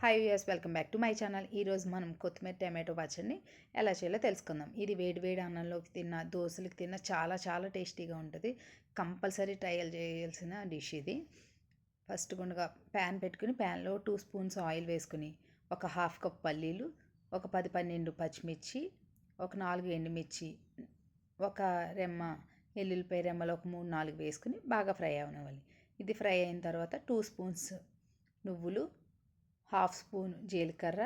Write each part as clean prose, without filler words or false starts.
Hi viewers, welcome back to my channel. ఈరోజు మనం కొత్తిమీర టమాటో పచ్చడిని ఎలా చేయాలో తెలుసుకుందాం. ఇది వేడి వేడి అన్నంలోకి తిన్న, దోశలకి తిన్న చాలా చాలా టేస్టీగా ఉంటుంది. కంపల్సరీ ట్రయల్ చేయాల్సిన డిష్ ఇది. ఫస్ట్ గుండగా ప్యాన్ పెట్టుకుని ప్యాన్లో 2 స్పూన్స్ ఆయిల్ వేసుకుని ఒక హాఫ్ కప్ పల్లీలు, ఒక 10-12 పచ్చిమిర్చి, ఒక 4 ఎండుమిర్చి, ఒక రెమ్మ ఎల్లుల్లిపాయ రెమ్మలు ఒక 3-4 వేసుకుని బాగా ఫ్రై అవనివ్వాలి. ఇది ఫ్రై అయిన తర్వాత 2 స్పూన్స్ నువ్వులు, హాఫ్ స్పూన్ జీలకర్ర,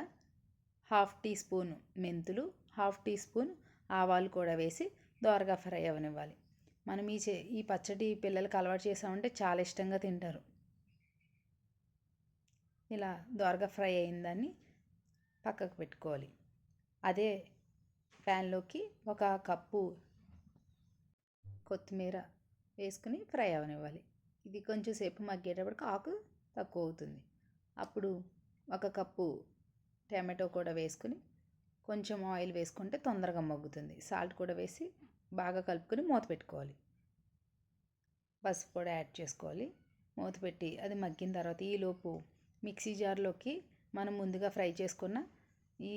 హాఫ్ టీ స్పూన్ మెంతులు, హాఫ్ టీ స్పూన్ ఆవాలు కూడా వేసి దోరగా ఫ్రై అవనివ్వాలి. మనం ఈ పచ్చడి పిల్లలకి అలవాటు చేసామంటే చాలా ఇష్టంగా తింటారు. ఇలా దోరగా ఫ్రై అయిన దాన్ని పక్కకు పెట్టుకోవాలి. అదే ప్యాన్లోకి ఒక కప్పు కొత్తిమీర వేసుకుని ఫ్రై అవనివ్వాలి. ఇది కొంచెం సేపు మగ్గేటప్పటికి ఆకు తక్కువ అవుతుంది. అప్పుడు ఒక కప్పు టమాటో కూడా వేసుకుని కొంచెం ఆయిల్ వేసుకుంటే తొందరగా మగ్గుతుంది. సాల్ట్ కూడా వేసి బాగా కలుపుకొని మూత పెట్టుకోవాలి. పసుపు కూడా యాడ్ చేసుకోవాలి. మూత పెట్టి అది మగ్గిన తర్వాత ఈలోపు మిక్సీ జార్లోకి మనం ముందుగా ఫ్రై చేసుకున్న ఈ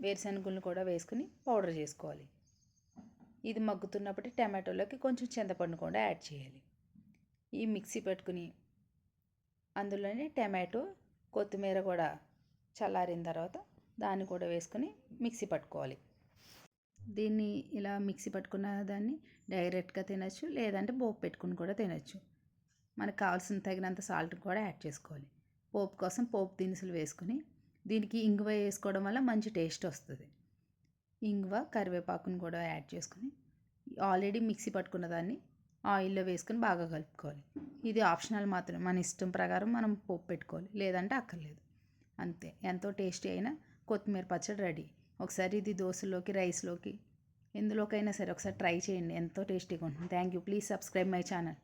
వేరుశనగులను కూడా వేసుకుని పౌడర్ చేసుకోవాలి. ఇది మగ్గుతున్నప్పుడు టమాటోలోకి కొంచెం చింతపండు కూడా యాడ్ చేయాలి. ఈ మిక్సీ పెట్టుకుని అందులోనే టమాటో, కొత్తిమీర కూడా చల్లారిన తర్వాత దాన్ని కూడా వేసుకొని మిక్సీ పట్టుకోవాలి. దీన్ని ఇలా మిక్సీ పట్టుకున్న దాన్ని డైరెక్ట్గా తినచ్చు, లేదంటే పోపు పెట్టుకుని కూడా తినచ్చు. మనకు కావాల్సిన తగినంత సాల్ట్ కూడా యాడ్ చేసుకోవాలి. పోపు కోసం పోపు దినుసులు వేసుకుని దీనికి ఇంగువ వేసుకోవడం వల్ల మంచి టేస్ట్ వస్తుంది. ఇంగువ, కరివేపాకును కూడా యాడ్ చేసుకుని ఆల్రెడీ మిక్సీ పట్టుకున్న దాన్ని ఆయిల్లో వేసుకుని బాగా కలుపుకోవాలి. ఇది ఆప్షనల్ మాత్రమే, మన ఇష్టం ప్రకారం మనం పోపు పెట్టుకోవాలి, లేదంటే అక్కర్లేదు. అంతే, ఎంతో టేస్టీ అయిన కొత్తిమీర పచ్చడి రెడీ. ఒకసారి ఇది దోశలోకి, రైస్లోకి, ఎందులోకైనా సరే ఒకసారి ట్రై చేయండి. ఎంతో టేస్టీగా ఉంటుంది. Thank you. Please subscribe my channel.